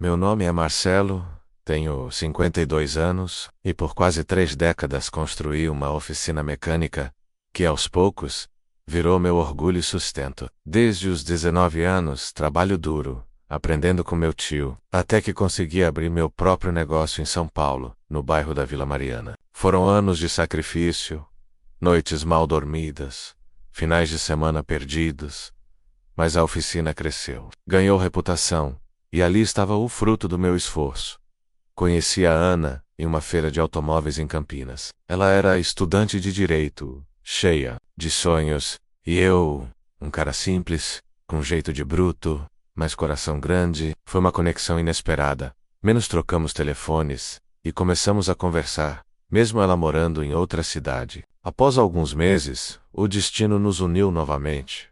Meu nome é Marcelo, tenho 52 anos, e por quase 3 décadas construí uma oficina mecânica, que aos poucos, virou meu orgulho e sustento. Desde os 19 anos, trabalho duro, aprendendo com meu tio, até que consegui abrir meu próprio negócio em São Paulo, no bairro da Vila Mariana. Foram anos de sacrifício, noites mal dormidas, finais de semana perdidos, mas a oficina cresceu, ganhou reputação, e ali estava o fruto do meu esforço. Conheci a Ana em uma feira de automóveis em Campinas. Ela era estudante de direito, cheia de sonhos, e eu, um cara simples, com jeito de bruto, mas coração grande. Foi uma conexão inesperada. Menos trocamos telefones e começamos a conversar, mesmo ela morando em outra cidade. Após alguns meses, o destino nos uniu novamente.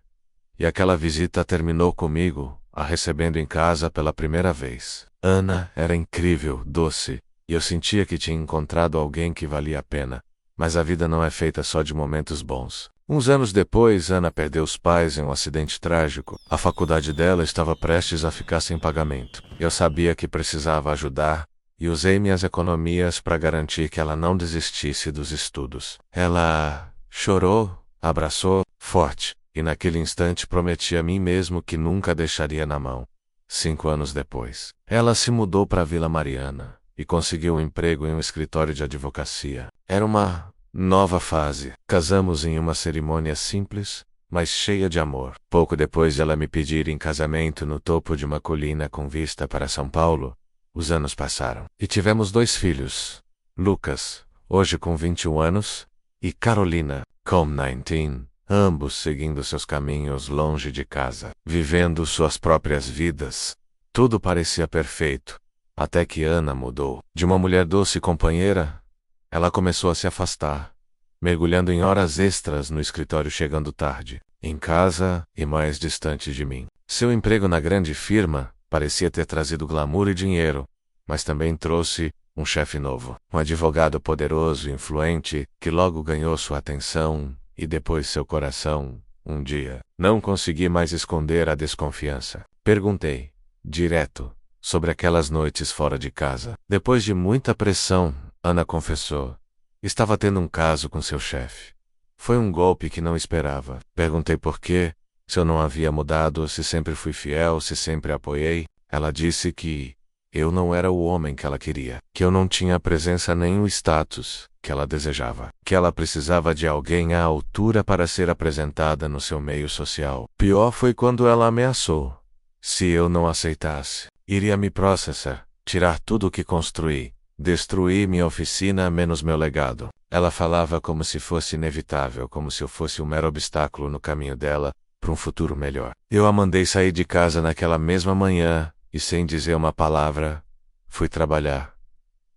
E aquela visita terminou comigo a recebendo em casa pela primeira vez. Ana era incrível, doce, e eu sentia que tinha encontrado alguém que valia a pena. Mas a vida não é feita só de momentos bons. Uns anos depois, Ana perdeu os pais em um acidente trágico. A faculdade dela estava prestes a ficar sem pagamento. Eu sabia que precisava ajudar, e usei minhas economias para garantir que ela não desistisse dos estudos. Ela chorou, abraçou, forte. E naquele instante prometi a mim mesmo que nunca a deixaria na mão. 5 anos depois, ela se mudou para a Vila Mariana e conseguiu um emprego em um escritório de advocacia. Era uma nova fase. Casamos em uma cerimônia simples, mas cheia de amor. Pouco depois de ela me pedir em casamento no topo de uma colina com vista para São Paulo, os anos passaram. E tivemos 2 filhos. Lucas, hoje com 21 anos, e Carolina, com 19. Ambos seguindo seus caminhos longe de casa, vivendo suas próprias vidas. Tudo parecia perfeito, até que Ana mudou. De uma mulher doce e companheira, ela começou a se afastar, mergulhando em horas extras no escritório chegando tarde, em casa e mais distante de mim. Seu emprego na grande firma parecia ter trazido glamour e dinheiro, mas também trouxe um chefe novo, um advogado poderoso e influente que logo ganhou sua atenção e depois seu coração. Um dia, não consegui mais esconder a desconfiança. Perguntei, direto, sobre aquelas noites fora de casa. Depois de muita pressão, Ana confessou. Estava tendo um caso com seu chefe. Foi um golpe que não esperava. Perguntei por quê, se eu não havia mudado, se sempre fui fiel, se sempre apoiei. Ela disse que eu não era o homem que ela queria, que eu não tinha a presença nem o status que ela desejava, que ela precisava de alguém à altura para ser apresentada no seu meio social. Pior foi quando ela ameaçou. Se eu não aceitasse, iria me processar, tirar tudo o que construí, destruir minha oficina menos meu legado. Ela falava como se fosse inevitável, como se eu fosse um mero obstáculo no caminho dela para um futuro melhor. Eu a mandei sair de casa naquela mesma manhã e, sem dizer uma palavra, fui trabalhar.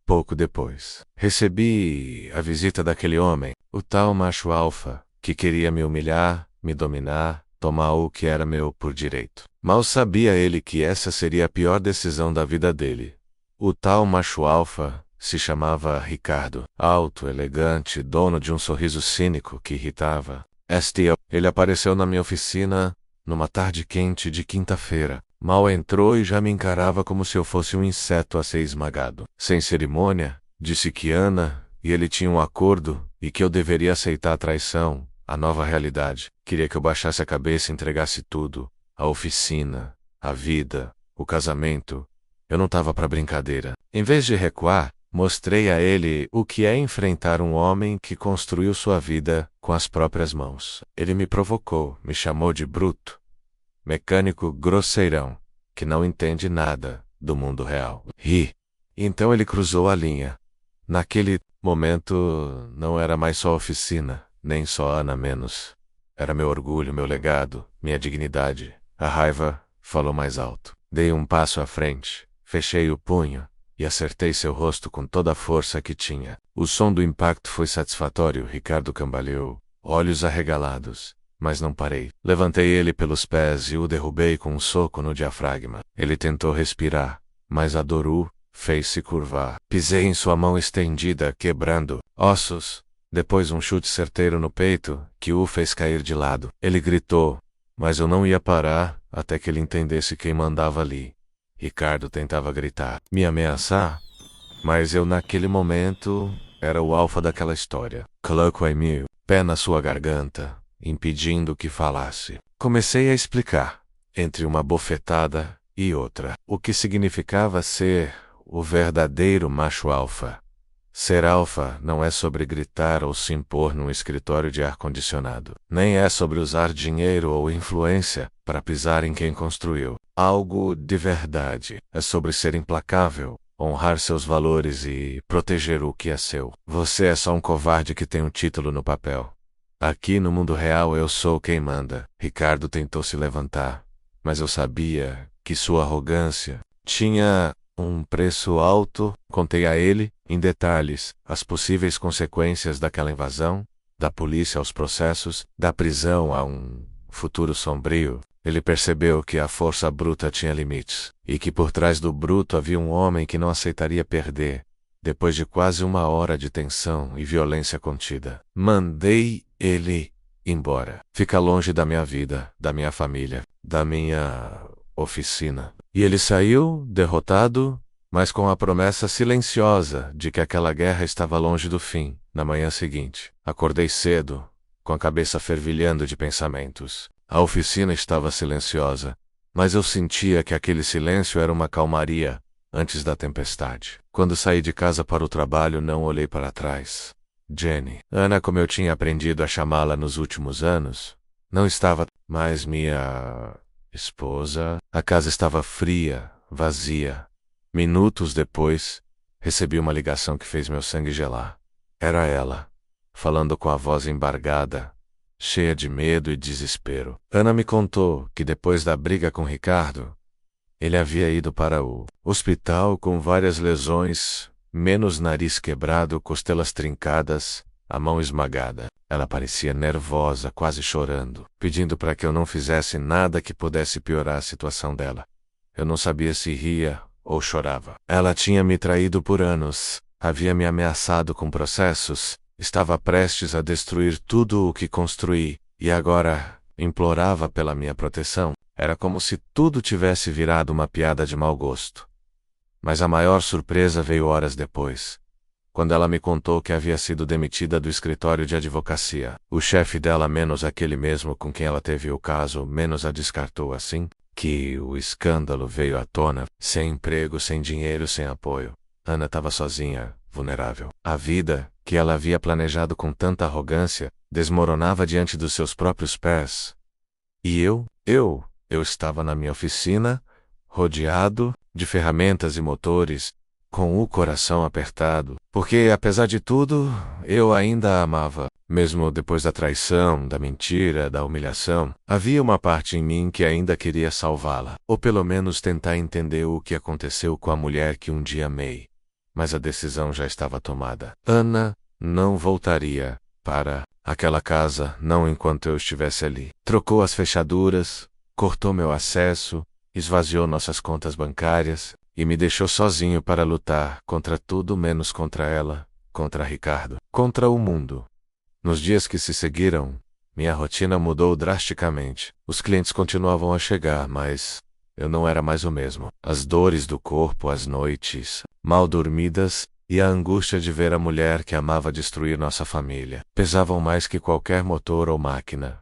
Pouco depois, recebi a visita daquele homem, o tal macho alfa, que queria me humilhar, me dominar, tomar o que era meu por direito. Mal sabia ele que essa seria a pior decisão da vida dele. O tal macho alfa se chamava Ricardo, alto, elegante, dono de um sorriso cínico que irritava. Ele apareceu na minha oficina numa tarde quente de quinta-feira. Mal entrou e já me encarava como se eu fosse um inseto a ser esmagado. Sem cerimônia, disse que Ana e ele tinham um acordo e que eu deveria aceitar a traição, a nova realidade. Queria que eu baixasse a cabeça e entregasse tudo, a oficina, a vida, o casamento. Eu não estava para brincadeira. Em vez de recuar, mostrei a ele o que é enfrentar um homem que construiu sua vida com as próprias mãos. Ele me provocou, me chamou de bruto, mecânico grosseirão, que não entende nada do mundo real. Então ele cruzou a linha. Naquele momento, não era mais só oficina, nem só Ana menos. Era meu orgulho, meu legado, minha dignidade. A raiva falou mais alto. Dei um passo à frente, fechei o punho e acertei seu rosto com toda a força que tinha. O som do impacto foi satisfatório. Ricardo cambaleou, olhos arregalados. Mas não parei. Levantei ele pelos pés e o derrubei com um soco no diafragma. Ele tentou respirar, mas a dor o fez se curvar. Pisei em sua mão estendida, quebrando ossos. Depois um chute certeiro no peito, que o fez cair de lado. Ele gritou, mas eu não ia parar até que ele entendesse quem mandava ali. Ricardo tentava gritar, me ameaçar, mas eu naquele momento era o alfa daquela história. Coloquei-me, pé na sua garganta, impedindo que falasse. Comecei a explicar, entre uma bofetada e outra, o que significava ser o verdadeiro macho alfa. Ser alfa não é sobre gritar ou se impor num escritório de ar-condicionado. Nem é sobre usar dinheiro ou influência para pisar em quem construiu. Algo de verdade é sobre ser implacável, honrar seus valores e proteger o que é seu. Você é só um covarde que tem um título no papel. Aqui no mundo real eu sou quem manda. Ricardo tentou se levantar, mas eu sabia que sua arrogância tinha um preço alto. Contei a ele, em detalhes, as possíveis consequências daquela invasão, da polícia aos processos, da prisão a um futuro sombrio. Ele percebeu que a força bruta tinha limites, e que por trás do bruto havia um homem que não aceitaria perder, depois de quase 1 hora de tensão e violência contida. Mandei ele embora. Fica longe da minha vida, da minha família, da minha oficina. E ele saiu, derrotado, mas com a promessa silenciosa de que aquela guerra estava longe do fim. Na manhã seguinte, acordei cedo, com a cabeça fervilhando de pensamentos. A oficina estava silenciosa, mas eu sentia que aquele silêncio era uma calmaria antes da tempestade. Quando saí de casa para o trabalho, não olhei para trás. Jenny, Ana, como eu tinha aprendido a chamá-la nos últimos anos, não estava mais minha esposa. A casa estava fria, vazia. Minutos depois, recebi uma ligação que fez meu sangue gelar. Era ela, falando com a voz embargada, cheia de medo e desespero. Ana me contou que depois da briga com Ricardo, ele havia ido para o hospital com várias lesões, menos nariz quebrado, costelas trincadas, a mão esmagada. Ela parecia nervosa, quase chorando, pedindo para que eu não fizesse nada que pudesse piorar a situação dela. Eu não sabia se ria ou chorava. Ela tinha me traído por anos, havia me ameaçado com processos, estava prestes a destruir tudo o que construí, e agora implorava pela minha proteção. Era como se tudo tivesse virado uma piada de mau gosto. Mas a maior surpresa veio horas depois, quando ela me contou que havia sido demitida do escritório de advocacia. O chefe dela, menos aquele mesmo com quem ela teve o caso, menos a descartou assim que o escândalo veio à tona, sem emprego, sem dinheiro, sem apoio. Ana estava sozinha, vulnerável. A vida, que ela havia planejado com tanta arrogância, desmoronava diante dos seus próprios pés. E eu estava na minha oficina, rodeado de ferramentas e motores, com o coração apertado, porque, apesar de tudo, eu ainda a amava. Mesmo depois da traição, da mentira, da humilhação, havia uma parte em mim que ainda queria salvá-la, ou pelo menos tentar entender o que aconteceu com a mulher que um dia amei. Mas a decisão já estava tomada. Ana não voltaria para aquela casa, não enquanto eu estivesse ali. Trocou as fechaduras, cortou meu acesso, esvaziou nossas contas bancárias e me deixou sozinho para lutar contra tudo menos contra ela, contra Ricardo, contra o mundo. Nos dias que se seguiram, minha rotina mudou drasticamente. Os clientes continuavam a chegar, mas eu não era mais o mesmo. As dores do corpo, as noites mal dormidas e a angústia de ver a mulher que amava destruir nossa família pesavam mais que qualquer motor ou máquina.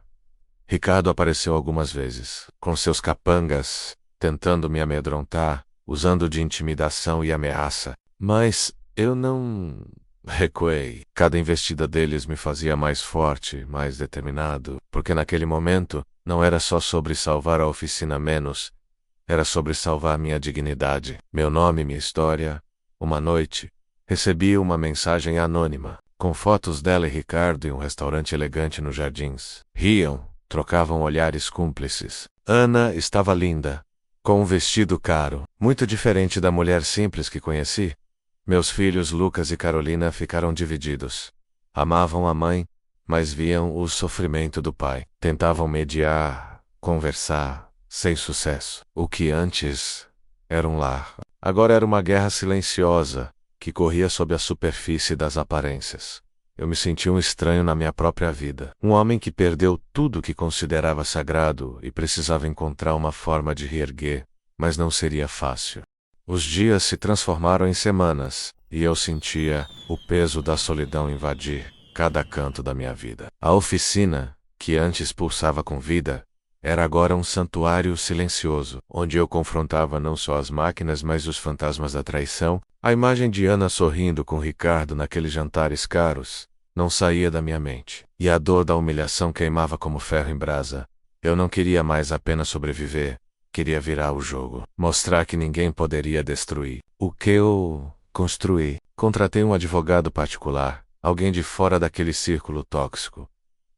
Ricardo apareceu algumas vezes, com seus capangas, tentando me amedrontar, usando de intimidação e ameaça. Mas eu não recuei. Cada investida deles me fazia mais forte, mais determinado, porque naquele momento não era só sobre salvar a oficina menos, era sobre salvar minha dignidade, meu nome, minha história. Uma noite, recebi uma mensagem anônima, com fotos dela e Ricardo em um restaurante elegante nos Jardins. Riam, trocavam olhares cúmplices. Ana estava linda, com um vestido caro, muito diferente da mulher simples que conheci. Meus filhos Lucas e Carolina ficaram divididos. Amavam a mãe, mas viam o sofrimento do pai. Tentavam mediar, conversar, sem sucesso. O que antes era um lar, agora era uma guerra silenciosa, que corria sob a superfície das aparências. Eu me senti um estranho na minha própria vida. Um homem que perdeu tudo que considerava sagrado e precisava encontrar uma forma de reerguer, mas não seria fácil. Os dias se transformaram em semanas, e eu sentia o peso da solidão invadir cada canto da minha vida. A oficina, que antes pulsava com vida, era agora um santuário silencioso, onde eu confrontava não só as máquinas, mas os fantasmas da traição. A imagem de Ana sorrindo com Ricardo naqueles jantares caros não saía da minha mente, e a dor da humilhação queimava como ferro em brasa. Eu não queria mais apenas sobreviver, queria virar o jogo, mostrar que ninguém poderia destruir o que eu construí. Contratei um advogado particular, alguém de fora daquele círculo tóxico,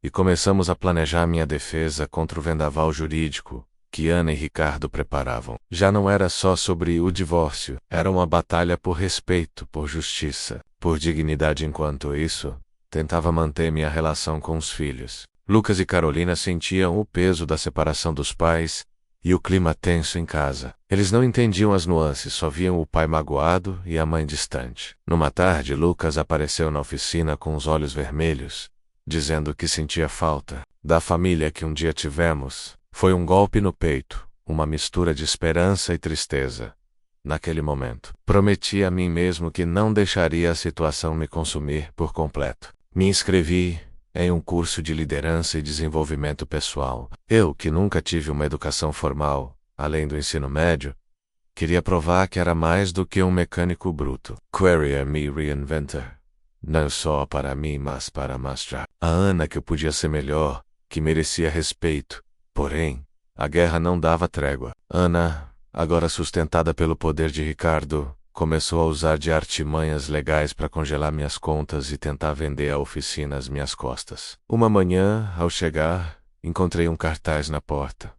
e começamos a planejar minha defesa contra o vendaval jurídico que Ana e Ricardo preparavam. Já não era só sobre o divórcio, era uma batalha por respeito, por justiça, por dignidade. Enquanto isso, tentava manter minha relação com os filhos. Lucas e Carolina sentiam o peso da separação dos pais e o clima tenso em casa. Eles não entendiam as nuances, só viam o pai magoado e a mãe distante. Numa tarde, Lucas apareceu na oficina com os olhos vermelhos, dizendo que sentia falta da família que um dia tivemos. Foi um golpe no peito, uma mistura de esperança e tristeza. Naquele momento, prometi a mim mesmo que não deixaria a situação me consumir por completo. Me inscrevi em um curso de liderança e desenvolvimento pessoal. Eu, que nunca tive uma educação formal, além do ensino médio, queria provar que era mais do que um mecânico bruto. Career Me Reinventor. Não só para mim, mas para mostrar a Ana que eu podia ser melhor, que merecia respeito. Porém, a guerra não dava trégua. Ana, agora sustentada pelo poder de Ricardo, começou a usar de artimanhas legais para congelar minhas contas e tentar vender a oficina às minhas costas. Uma manhã, ao chegar, encontrei um cartaz na porta.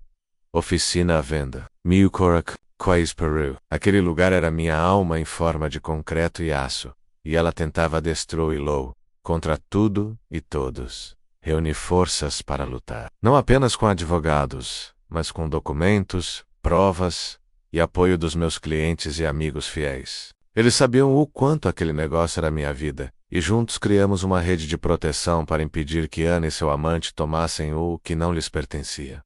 Oficina à venda. Milcorak, Quais Peru. Aquele lugar era minha alma em forma de concreto e aço, e ela tentava destruí-lo, contra tudo e todos. Reuni forças para lutar. Não apenas com advogados, mas com documentos, provas e apoio dos meus clientes e amigos fiéis. Eles sabiam o quanto aquele negócio era minha vida, e juntos criamos uma rede de proteção para impedir que Ana e seu amante tomassem o que não lhes pertencia.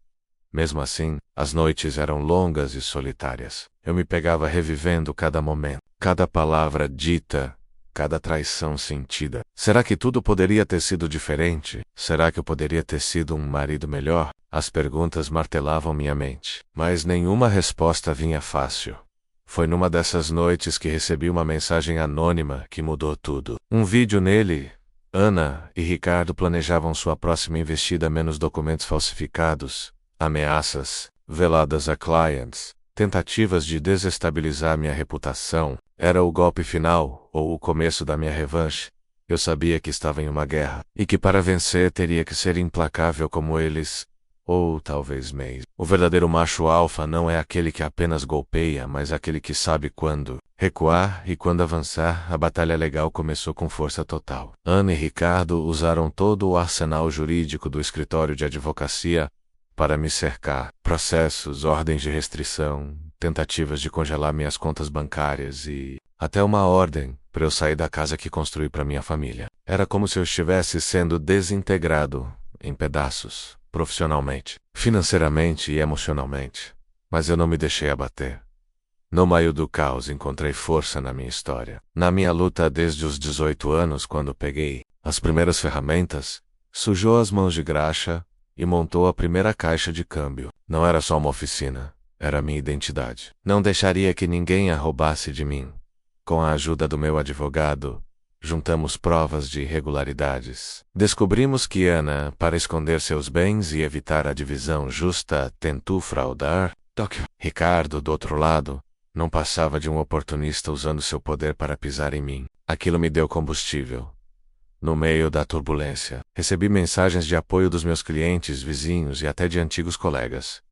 Mesmo assim, as noites eram longas e solitárias. Eu me pegava revivendo cada momento, cada palavra dita, cada traição sentida. Será que tudo poderia ter sido diferente? Será que eu poderia ter sido um marido melhor? As perguntas martelavam minha mente, mas nenhuma resposta vinha fácil. Foi numa dessas noites que recebi uma mensagem anônima que mudou tudo. Um vídeo nele. Ana e Ricardo planejavam sua próxima investida, menos documentos falsificados, ameaças veladas a clients, tentativas de desestabilizar minha reputação. Era o golpe final, ou o começo da minha revanche. Eu sabia que estava em uma guerra, e que para vencer teria que ser implacável como eles, ou talvez mesmo. O verdadeiro macho alfa não é aquele que apenas golpeia, mas aquele que sabe quando recuar e quando avançar. A batalha legal começou com força total. Ana e Ricardo usaram todo o arsenal jurídico do escritório de advocacia para me cercar. Processos, ordens de restrição, tentativas de congelar minhas contas bancárias e até uma ordem para eu sair da casa que construí para minha família. Era como se eu estivesse sendo desintegrado em pedaços, profissionalmente, financeiramente e emocionalmente. Mas eu não me deixei abater. No meio do caos encontrei força na minha história. Na minha luta desde os 18 anos, quando peguei as primeiras ferramentas, sujou as mãos de graxa e montou a primeira caixa de câmbio. Não era só uma oficina, era minha identidade. Não deixaria que ninguém a roubasse de mim. Com a ajuda do meu advogado, juntamos provas de irregularidades. Descobrimos que Ana, para esconder seus bens e evitar a divisão justa, tentou fraudar. Ricardo, do outro lado, não passava de um oportunista usando seu poder para pisar em mim. Aquilo me deu combustível. No meio da turbulência, recebi mensagens de apoio dos meus clientes, vizinhos e até de antigos colegas.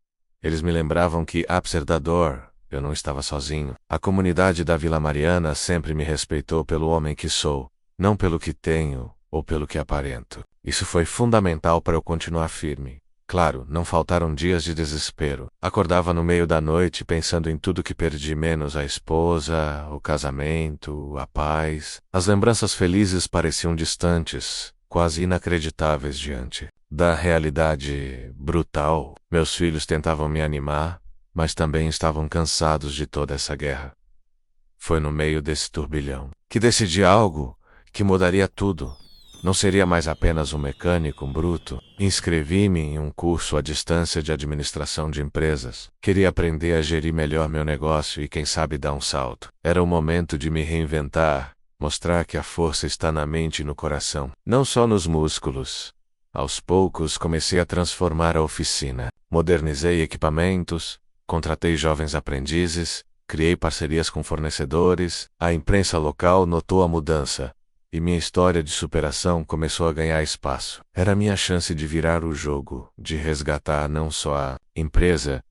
Eles me lembravam que, apesar da dor, eu não estava sozinho. A comunidade da Vila Mariana sempre me respeitou pelo homem que sou, não pelo que tenho ou pelo que aparento. Isso foi fundamental para eu continuar firme. Claro, não faltaram dias de desespero. Acordava no meio da noite pensando em tudo que perdi, menos a esposa, o casamento, a paz. As lembranças felizes pareciam distantes, quase inacreditáveis diante da realidade brutal. Meus filhos tentavam me animar, mas também estavam cansados de toda essa guerra. Foi no meio desse turbilhão que decidi algo que mudaria tudo. Não seria mais apenas um mecânico bruto. Inscrevi-me em um curso à distância de administração de empresas. Queria aprender a gerir melhor meu negócio e, quem sabe, dar um salto. Era o momento de me reinventar, mostrar que a força está na mente e no coração, não só nos músculos. Aos poucos, comecei a transformar a oficina. Modernizei equipamentos, contratei jovens aprendizes, criei parcerias com fornecedores. A imprensa local notou a mudança, e minha história de superação começou a ganhar espaço. Era minha chance de virar o jogo, de resgatar não só a empresa,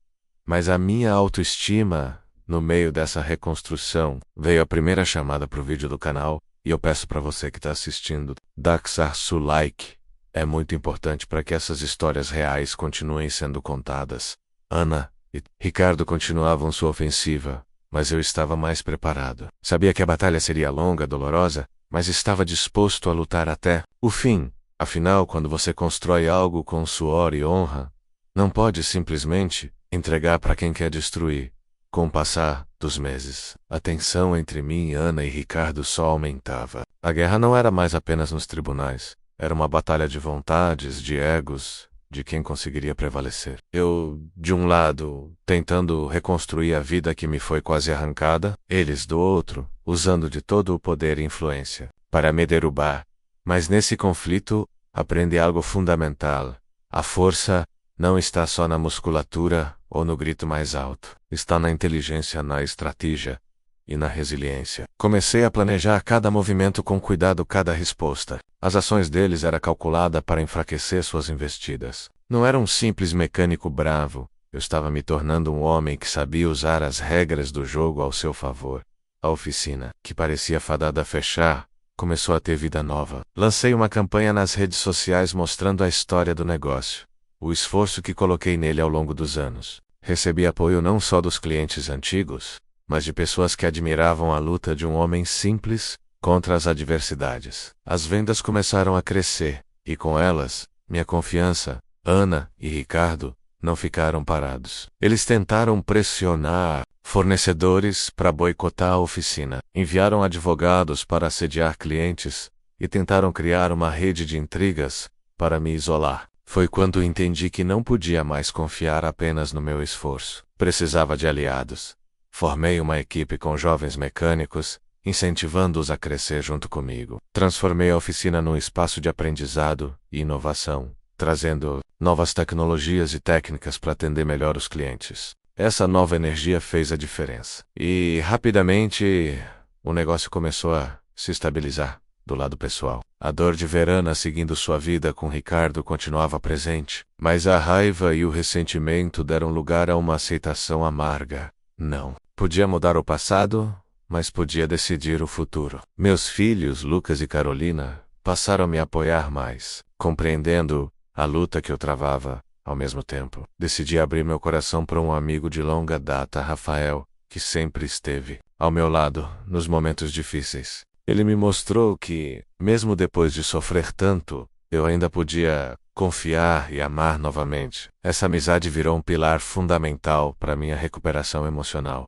mas a minha autoestima. No meio dessa reconstrução, veio a primeira chamada para o vídeo do canal, e eu peço para você que está assistindo, deixar seu like. É muito importante para que essas histórias reais continuem sendo contadas. Ana e Ricardo continuavam sua ofensiva, mas eu estava mais preparado. Sabia que a batalha seria longa, dolorosa, mas estava disposto a lutar até o fim. Afinal, quando você constrói algo com suor e honra, não pode simplesmente entregar para quem quer destruir. Com o passar dos meses, a tensão entre mim, Ana e Ricardo só aumentava. A guerra não era mais apenas nos tribunais. Era uma batalha de vontades, de egos, de quem conseguiria prevalecer. Eu, de um lado, tentando reconstruir a vida que me foi quase arrancada, eles, do outro, usando de todo o poder e influência para me derrubar. Mas nesse conflito, aprendi algo fundamental. A força não está só na musculatura ou no grito mais alto. Está na inteligência, na estratégia e na resiliência. Comecei a planejar cada movimento com cuidado, cada resposta. As ações deles era calculada para enfraquecer suas investidas. Não era um simples mecânico bravo. Eu estava me tornando um homem que sabia usar as regras do jogo ao seu favor. A oficina, que parecia fadada a fechar, começou a ter vida nova. Lancei uma campanha nas redes sociais mostrando a história do negócio, o esforço que coloquei nele ao longo dos anos. Recebi apoio não só dos clientes antigos, mas de pessoas que admiravam a luta de um homem simples contra as adversidades. As vendas começaram a crescer, e com elas, minha confiança. Ana e Ricardo não ficaram parados. Eles tentaram pressionar fornecedores para boicotar a oficina, enviaram advogados para assediar clientes e tentaram criar uma rede de intrigas para me isolar. Foi quando entendi que não podia mais confiar apenas no meu esforço. Precisava de aliados. Formei uma equipe com jovens mecânicos, incentivando-os a crescer junto comigo. Transformei a oficina num espaço de aprendizado e inovação, trazendo novas tecnologias e técnicas para atender melhor os clientes. Essa nova energia fez a diferença. E, rapidamente, o negócio começou a se estabilizar do lado pessoal. A dor de ver Ana seguindo sua vida com Ricardo continuava presente, mas a raiva e o ressentimento deram lugar a uma aceitação amarga. Não podia mudar o passado, mas podia decidir o futuro. Meus filhos, Lucas e Carolina, passaram a me apoiar mais, compreendendo a luta que eu travava. Ao mesmo tempo, decidi abrir meu coração para um amigo de longa data, Rafael, que sempre esteve ao meu lado nos momentos difíceis. Ele me mostrou que, mesmo depois de sofrer tanto, eu ainda podia confiar e amar novamente. Essa amizade virou um pilar fundamental para minha recuperação emocional.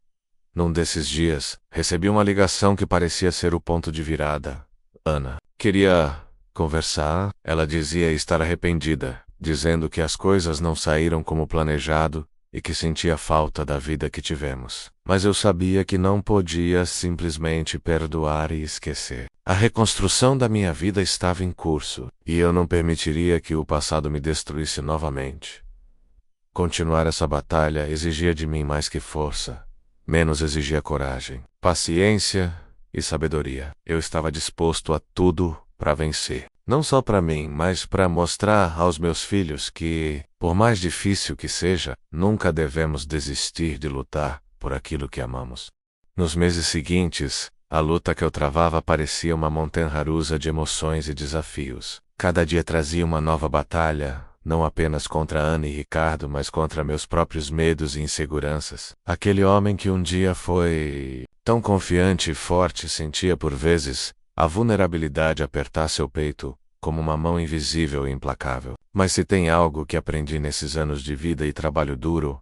Num desses dias, recebi uma ligação que parecia ser o ponto de virada. Ana queria conversar. Ela dizia estar arrependida, dizendo que as coisas não saíram como planejado e que sentia falta da vida que tivemos. Mas eu sabia que não podia simplesmente perdoar e esquecer. A reconstrução da minha vida estava em curso, e eu não permitiria que o passado me destruísse novamente. Continuar essa batalha exigia de mim mais que força, menos exigia coragem, paciência e sabedoria. Eu estava disposto a tudo para vencer. Não só para mim, mas para mostrar aos meus filhos que, por mais difícil que seja, nunca devemos desistir de lutar por aquilo que amamos. Nos meses seguintes, a luta que eu travava parecia uma montanha-russa de emoções e desafios. Cada dia trazia uma nova batalha, não apenas contra Ana e Ricardo, mas contra meus próprios medos e inseguranças. Aquele homem que um dia foi tão confiante e forte sentia por vezes a vulnerabilidade apertar seu peito, como uma mão invisível e implacável. Mas se tem algo que aprendi nesses anos de vida e trabalho duro,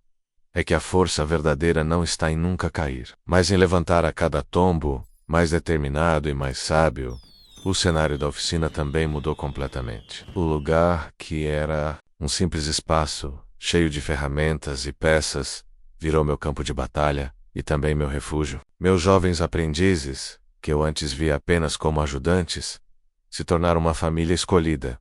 é que a força verdadeira não está em nunca cair, mas em levantar a cada tombo, mais determinado e mais sábio. O cenário da oficina também mudou completamente. O lugar, que era um simples espaço, cheio de ferramentas e peças, virou meu campo de batalha e também meu refúgio. Meus jovens aprendizes, que eu antes via apenas como ajudantes, se tornaram uma família escolhida,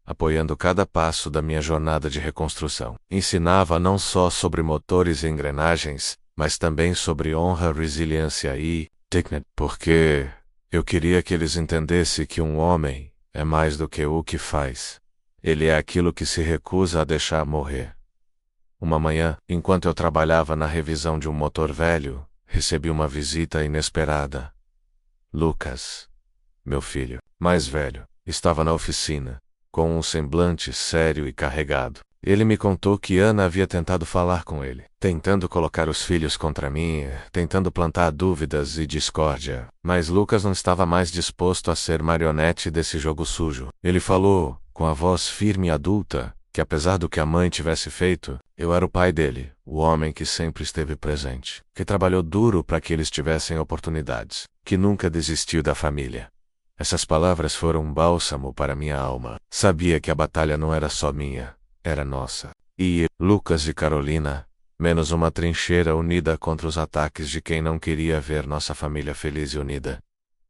apoiando cada passo da minha jornada de reconstrução. Ensinava não só sobre motores e engrenagens, mas também sobre honra, resiliência e dignidade, porque eu queria que eles entendessem que um homem é mais do que o que faz. Ele é aquilo que se recusa a deixar morrer. Uma manhã, enquanto eu trabalhava na revisão de um motor velho, recebi uma visita inesperada. Lucas, meu filho mais velho, estava na oficina, com um semblante sério e carregado. Ele me contou que Ana havia tentado falar com ele, tentando colocar os filhos contra mim, tentando plantar dúvidas e discórdia. Mas Lucas não estava mais disposto a ser marionete desse jogo sujo. Ele falou, com a voz firme e adulta, que apesar do que a mãe tivesse feito, eu era o pai dele, o homem que sempre esteve presente, que trabalhou duro para que eles tivessem oportunidades, que nunca desistiu da família. Essas palavras foram um bálsamo para minha alma. Sabia que a batalha não era só minha, era nossa. E Lucas e Carolina, menos uma trincheira unida contra os ataques de quem não queria ver nossa família feliz e unida.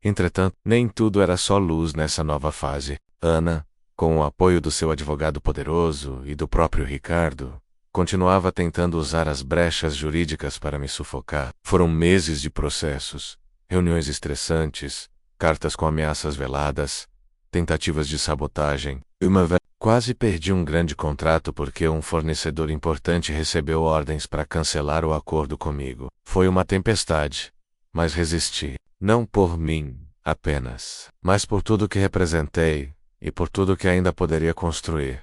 Entretanto, nem tudo era só luz nessa nova fase. Ana, com o apoio do seu advogado poderoso e do próprio Ricardo, continuava tentando usar as brechas jurídicas para me sufocar. Foram meses de processos, reuniões estressantes, cartas com ameaças veladas, tentativas de sabotagem. Uma vez, quase perdi um grande contrato porque um fornecedor importante recebeu ordens para cancelar o acordo comigo. Foi uma tempestade, mas resisti. Não por mim, apenas, mas por tudo que representei e por tudo que ainda poderia construir.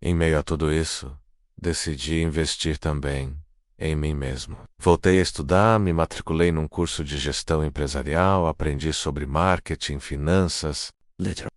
Em meio a tudo isso, decidi investir também em mim mesmo. Voltei a estudar, me matriculei num curso de gestão empresarial, aprendi sobre marketing, finanças.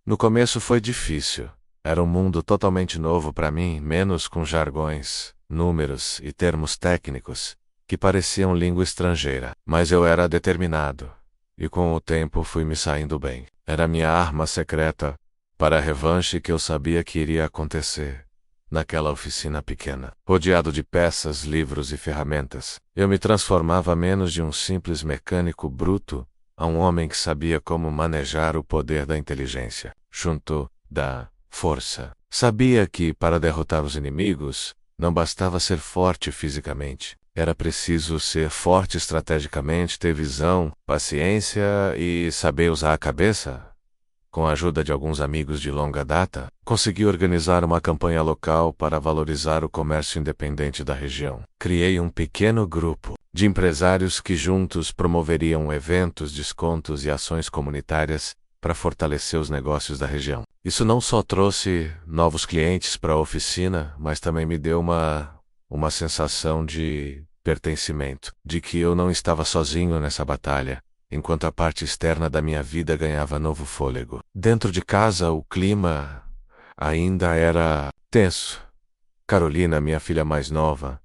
No começo foi difícil. Era um mundo totalmente novo para mim, menos com jargões, números e termos técnicos, que pareciam língua estrangeira. Mas eu era determinado, e com o tempo fui me saindo bem. Era minha arma secreta para a revanche que eu sabia que iria acontecer. Naquela oficina pequena, rodeado de peças, livros e ferramentas, eu me transformava menos de um simples mecânico bruto a um homem que sabia como manejar o poder da inteligência, junto da força. Sabia que, para derrotar os inimigos, não bastava ser forte fisicamente. Era preciso ser forte estrategicamente, ter visão, paciência e saber usar a cabeça. Com a ajuda de alguns amigos de longa data, consegui organizar uma campanha local para valorizar o comércio independente da região. Criei um pequeno grupo de empresários que juntos promoveriam eventos, descontos e ações comunitárias para fortalecer os negócios da região. Isso não só trouxe novos clientes para a oficina, mas também me deu uma sensação de pertencimento, de que eu não estava sozinho nessa batalha, enquanto a parte externa da minha vida ganhava novo fôlego. Dentro de casa, o clima ainda era tenso. Carolina, minha filha mais nova,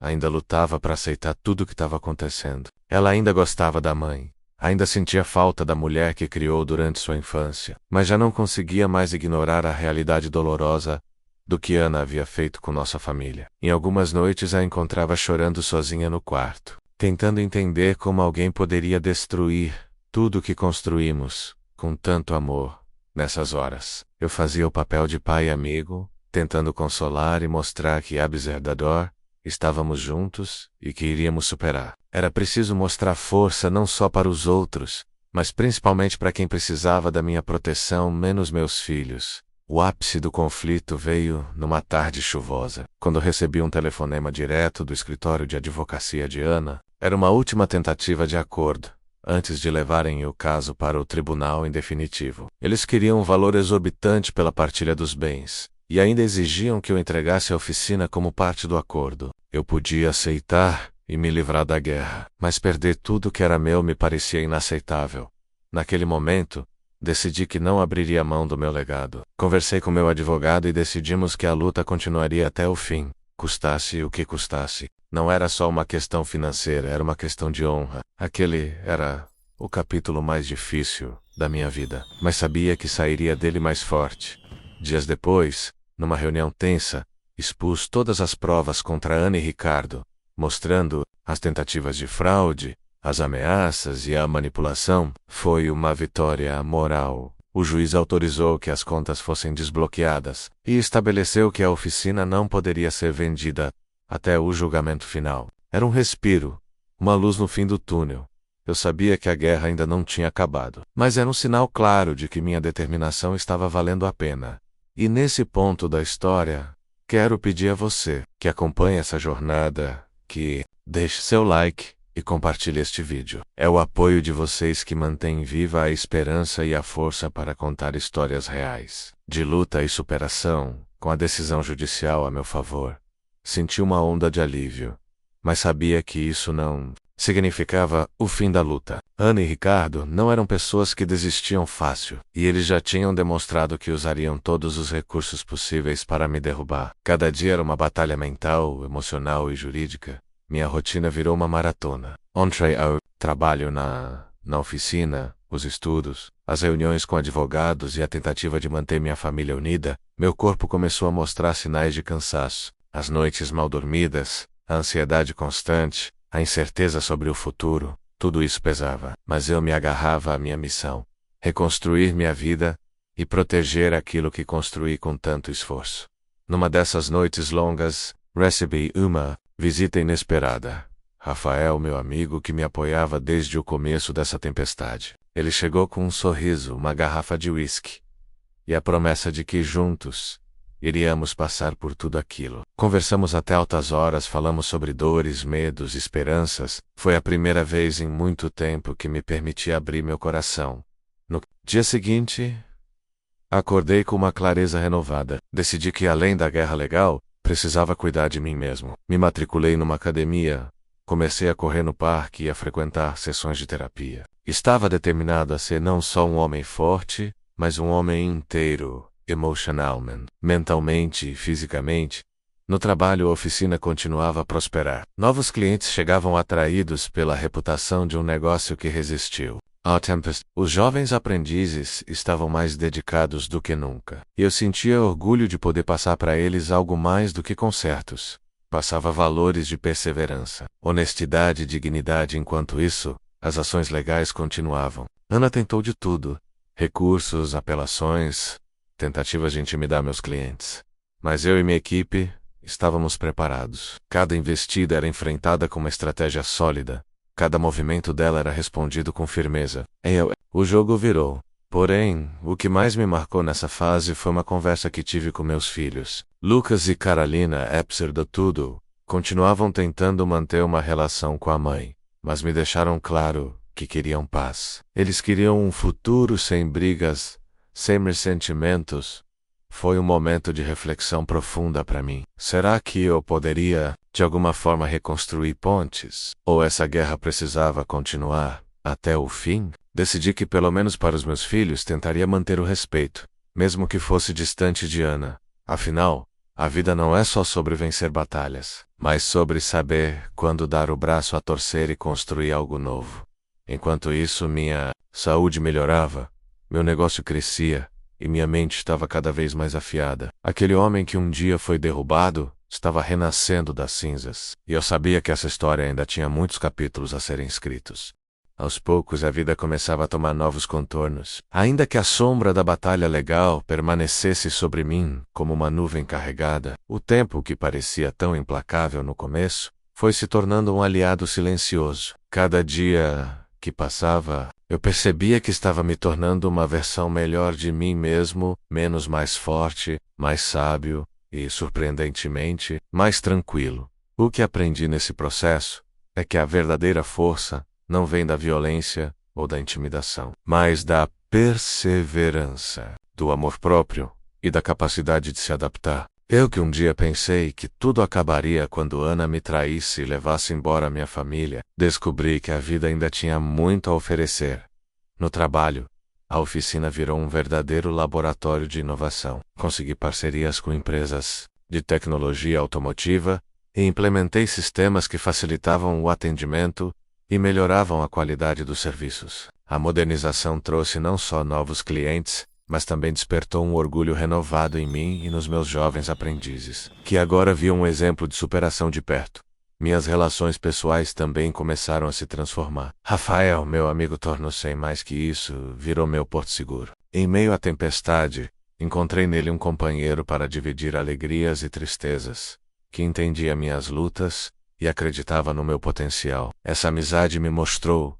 ainda lutava para aceitar tudo o que estava acontecendo. Ela ainda gostava da mãe, ainda sentia falta da mulher que criou durante sua infância, mas já não conseguia mais ignorar a realidade dolorosa do que Ana havia feito com nossa família. Em algumas noites a encontrava chorando sozinha no quarto, tentando entender como alguém poderia destruir tudo o que construímos com tanto amor. Nessas horas, eu fazia o papel de pai e amigo, tentando consolar e mostrar que, apesar da dor, estávamos juntos e que iríamos superar. Era preciso mostrar força não só para os outros, mas principalmente para quem precisava da minha proteção, menos meus filhos. O ápice do conflito veio numa tarde chuvosa, quando recebi um telefonema direto do escritório de advocacia de Ana. Era uma última tentativa de acordo, antes de levarem o caso para o tribunal em definitivo. Eles queriam um valor exorbitante pela partilha dos bens, e ainda exigiam que eu entregasse a oficina como parte do acordo. Eu podia aceitar e me livrar da guerra, mas perder tudo que era meu me parecia inaceitável. Naquele momento, decidi que não abriria mão do meu legado. Conversei com meu advogado e decidimos que a luta continuaria até o fim, custasse o que custasse. Não era só uma questão financeira, era uma questão de honra. Aquele era o capítulo mais difícil da minha vida, mas sabia que sairia dele mais forte. Dias depois, numa reunião tensa, expus todas as provas contra Ana e Ricardo, mostrando as tentativas de fraude, as ameaças e a manipulação. Foi uma vitória moral. O juiz autorizou que as contas fossem desbloqueadas e estabeleceu que a oficina não poderia ser vendida até o julgamento final. Era um respiro, uma luz no fim do túnel. Eu sabia que a guerra ainda não tinha acabado, mas era um sinal claro de que minha determinação estava valendo a pena. E nesse ponto da história, quero pedir a você que acompanhe essa jornada, que deixe seu like e compartilhe este vídeo. É o apoio de vocês que mantém viva a esperança e a força para contar histórias reais, de luta e superação, com a decisão judicial a meu favor. Senti uma onda de alívio, mas sabia que isso não significava o fim da luta. Ana e Ricardo não eram pessoas que desistiam fácil, e eles já tinham demonstrado que usariam todos os recursos possíveis para me derrubar. Cada dia era uma batalha mental, emocional e jurídica. Minha rotina virou uma maratona. Entre ao trabalho na oficina, os estudos, as reuniões com advogados e a tentativa de manter minha família unida, meu corpo começou a mostrar sinais de cansaço. As noites mal dormidas, a ansiedade constante, a incerteza sobre o futuro, tudo isso pesava. Mas eu me agarrava à minha missão: reconstruir minha vida e proteger aquilo que construí com tanto esforço. Numa dessas noites longas, recebi uma visita inesperada. Rafael, meu amigo que me apoiava desde o começo dessa tempestade. Ele chegou com um sorriso, uma garrafa de uísque e a promessa de que juntos iríamos passar por tudo aquilo. Conversamos até altas horas, falamos sobre dores, medos, esperanças. Foi a primeira vez em muito tempo que me permiti abrir meu coração. No dia seguinte, acordei com uma clareza renovada. Decidi que, além da guerra legal, precisava cuidar de mim mesmo. Me matriculei numa academia, comecei a correr no parque e a frequentar sessões de terapia. Estava determinado a ser não só um homem forte, mas um homem inteiro, mentalmente e fisicamente. No trabalho, a oficina continuava a prosperar. Novos clientes chegavam atraídos pela reputação de um negócio que resistiu ao Tempest. Os jovens aprendizes estavam mais dedicados do que nunca. E eu sentia orgulho de poder passar para eles algo mais do que concertos. Passava valores de perseverança, honestidade e dignidade. Enquanto isso, as ações legais continuavam. Ana tentou de tudo: recursos, apelações, tentativas de intimidar meus clientes. Mas eu e minha equipe estávamos preparados. Cada investida era enfrentada com uma estratégia sólida. Cada movimento dela era respondido com firmeza. O jogo virou. Porém, o que mais me marcou nessa fase foi uma conversa que tive com meus filhos. Lucas e Carolina, apesar de tudo, continuavam tentando manter uma relação com a mãe, mas me deixaram claro que queriam paz. Eles queriam um futuro sem brigas, sem ressentimentos. Foi um momento de reflexão profunda para mim. Será que eu poderia, de alguma forma, reconstruir pontes? Ou essa guerra precisava continuar até o fim? Decidi que, pelo menos para os meus filhos, tentaria manter o respeito, mesmo que fosse distante de Ana. Afinal, a vida não é só sobre vencer batalhas, mas sobre saber quando dar o braço a torcer e construir algo novo. Enquanto isso, minha saúde melhorava, meu negócio crescia e minha mente estava cada vez mais afiada. Aquele homem que um dia foi derrubado estava renascendo das cinzas, e eu sabia que essa história ainda tinha muitos capítulos a serem escritos. Aos poucos a vida começava a tomar novos contornos. Ainda que a sombra da batalha legal permanecesse sobre mim como uma nuvem carregada, o tempo, que parecia tão implacável no começo, foi se tornando um aliado silencioso. Cada dia que passava, eu percebia que estava me tornando uma versão melhor de mim mesmo, mais forte, mais sábio e, surpreendentemente, mais tranquilo. O que aprendi nesse processo é que a verdadeira força não vem da violência ou da intimidação, mas da perseverança, do amor próprio e da capacidade de se adaptar. Eu que um dia pensei que tudo acabaria quando Ana me traísse e levasse embora minha família, descobri que a vida ainda tinha muito a oferecer. No trabalho, a oficina virou um verdadeiro laboratório de inovação. Consegui parcerias com empresas de tecnologia automotiva e implementei sistemas que facilitavam o atendimento e melhoravam a qualidade dos serviços. A modernização trouxe não só novos clientes, mas também despertou um orgulho renovado em mim e nos meus jovens aprendizes, que agora viam um exemplo de superação de perto. Minhas relações pessoais também começaram a se transformar. Rafael, meu amigo, tornou-se mais que isso, virou meu porto seguro. Em meio à tempestade, encontrei nele um companheiro para dividir alegrias e tristezas, que entendia minhas lutas e acreditava no meu potencial. Essa amizade me mostrou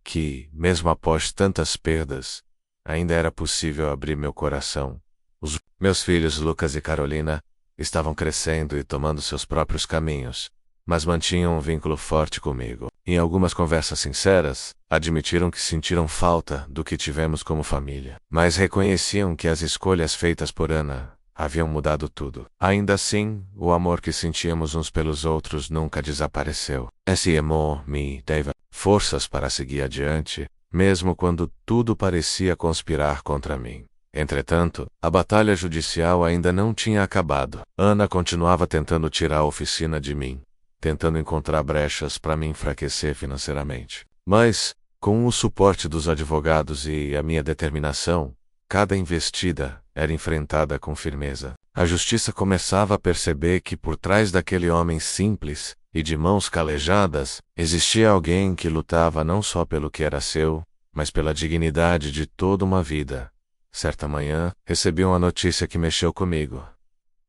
que, mesmo após tantas perdas, ainda era possível abrir meu coração. Os meus filhos Lucas e Carolina estavam crescendo e tomando seus próprios caminhos, mas mantinham um vínculo forte comigo. Em algumas conversas sinceras, admitiram que sentiram falta do que tivemos como família, mas reconheciam que as escolhas feitas por Ana haviam mudado tudo. Ainda assim, o amor que sentíamos uns pelos outros nunca desapareceu. Esse amor me dava forças para seguir adiante, mesmo quando tudo parecia conspirar contra mim. Entretanto, a batalha judicial ainda não tinha acabado. Ana continuava tentando tirar a oficina de mim, tentando encontrar brechas para me enfraquecer financeiramente. Mas, com o suporte dos advogados e a minha determinação, cada investida era enfrentada com firmeza. A justiça começava a perceber que por trás daquele homem simples e de mãos calejadas, existia alguém que lutava não só pelo que era seu, mas pela dignidade de toda uma vida. Certa manhã, recebi uma notícia que mexeu comigo.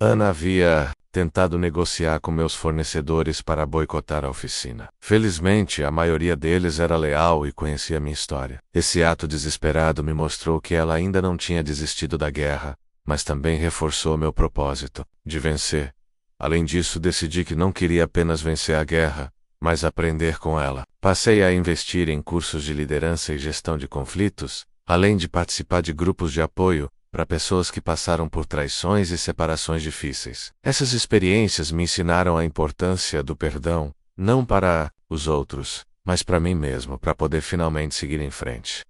Ana havia tentado negociar com meus fornecedores para boicotar a oficina. Felizmente, a maioria deles era leal e conhecia minha história. Esse ato desesperado me mostrou que ela ainda não tinha desistido da guerra, mas também reforçou meu propósito de vencer. Além disso, decidi que não queria apenas vencer a guerra, mas aprender com ela. Passei a investir em cursos de liderança e gestão de conflitos, além de participar de grupos de apoio para pessoas que passaram por traições e separações difíceis. Essas experiências me ensinaram a importância do perdão, não para os outros, mas para mim mesmo, para poder finalmente seguir em frente.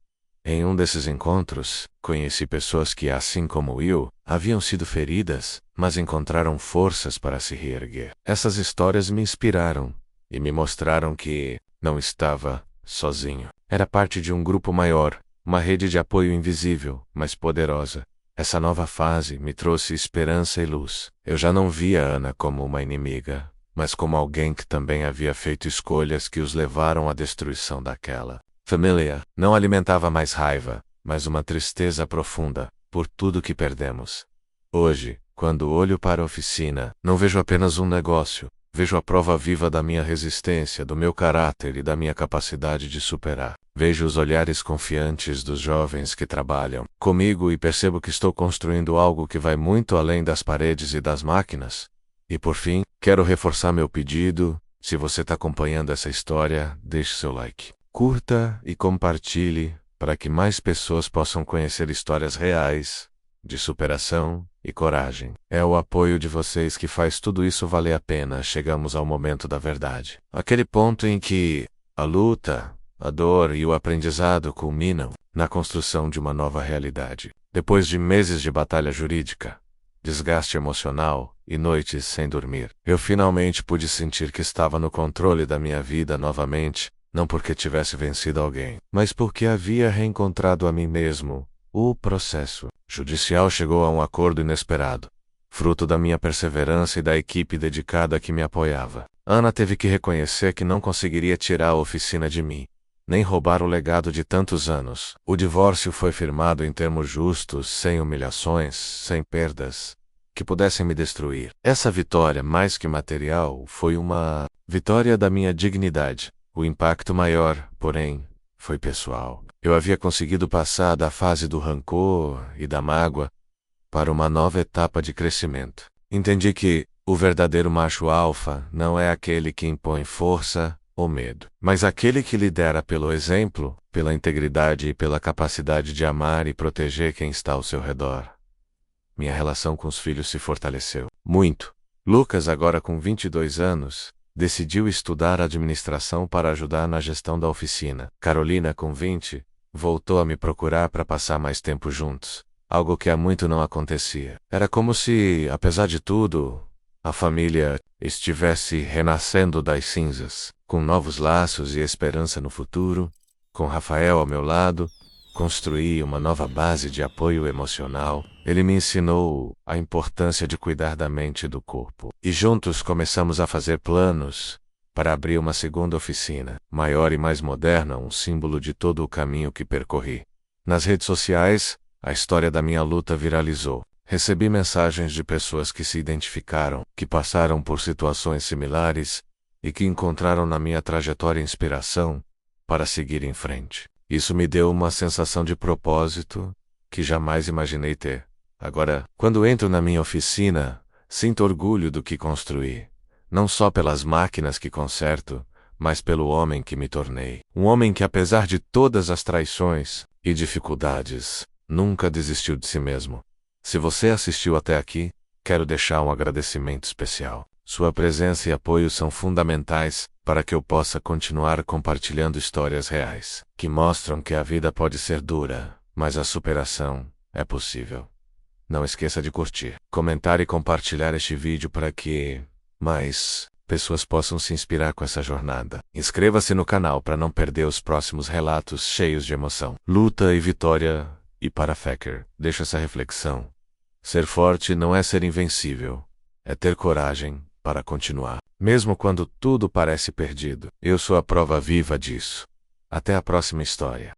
Em um desses encontros, conheci pessoas que, assim como eu, haviam sido feridas, mas encontraram forças para se reerguer. Essas histórias me inspiraram e me mostraram que não estava sozinho. Era parte de um grupo maior, uma rede de apoio invisível, mas poderosa. Essa nova fase me trouxe esperança e luz. Eu já não via Ana como uma inimiga, mas como alguém que também havia feito escolhas que os levaram à destruição daquela família. Não alimentava mais raiva, mas uma tristeza profunda por tudo que perdemos. Hoje, quando olho para a oficina, não vejo apenas um negócio, vejo a prova viva da minha resistência, do meu caráter e da minha capacidade de superar. Vejo os olhares confiantes dos jovens que trabalham comigo e percebo que estou construindo algo que vai muito além das paredes e das máquinas. E por fim, quero reforçar meu pedido. Se você está acompanhando essa história, deixe seu like, curta e compartilhe para que mais pessoas possam conhecer histórias reais de superação e coragem. É o apoio de vocês que faz tudo isso valer a pena. Chegamos ao momento da verdade. Aquele ponto em que a luta, a dor e o aprendizado culminam na construção de uma nova realidade. Depois de meses de batalha jurídica, desgaste emocional e noites sem dormir, eu finalmente pude sentir que estava no controle da minha vida novamente, não porque tivesse vencido alguém, mas porque havia reencontrado a mim mesmo. O processo judicial chegou a um acordo inesperado, fruto da minha perseverança e da equipe dedicada que me apoiava. Ana teve que reconhecer que não conseguiria tirar a oficina de mim, nem roubar o legado de tantos anos. O divórcio foi firmado em termos justos, sem humilhações, sem perdas que pudessem me destruir. Essa vitória, mais que material, foi uma vitória da minha dignidade. O impacto maior, porém, foi pessoal. Eu havia conseguido passar da fase do rancor e da mágoa para uma nova etapa de crescimento. Entendi que o verdadeiro macho alfa não é aquele que impõe força ou medo, mas aquele que lidera pelo exemplo, pela integridade e pela capacidade de amar e proteger quem está ao seu redor. Minha relação com os filhos se fortaleceu muito. Lucas, agora com 22 anos, decidiu estudar administração para ajudar na gestão da oficina. Carolina, com 20, voltou a me procurar para passar mais tempo juntos, algo que há muito não acontecia. Era como se, apesar de tudo, a família estivesse renascendo das cinzas, com novos laços e esperança no futuro, com Rafael ao meu lado, construí uma nova base de apoio emocional. Ele me ensinou a importância de cuidar da mente e do corpo. E juntos começamos a fazer planos para abrir uma segunda oficina, maior e mais moderna, um símbolo de todo o caminho que percorri. Nas redes sociais, a história da minha luta viralizou. Recebi mensagens de pessoas que se identificaram, que passaram por situações similares e que encontraram na minha trajetória inspiração para seguir em frente. Isso me deu uma sensação de propósito que jamais imaginei ter. Agora, quando entro na minha oficina, sinto orgulho do que construí, não só pelas máquinas que conserto, mas pelo homem que me tornei. Um homem que, apesar de todas as traições e dificuldades, nunca desistiu de si mesmo. Se você assistiu até aqui, quero deixar um agradecimento especial. Sua presença e apoio são fundamentais para que eu possa continuar compartilhando histórias reais, que mostram que a vida pode ser dura, mas a superação é possível. Não esqueça de curtir, comentar e compartilhar este vídeo para que mais pessoas possam se inspirar com essa jornada. Inscreva-se no canal para não perder os próximos relatos cheios de emoção, luta e vitória. E para Faker, deixo essa reflexão. Ser forte não é ser invencível, é ter coragem para continuar. Mesmo quando tudo parece perdido, eu sou a prova viva disso. Até a próxima história.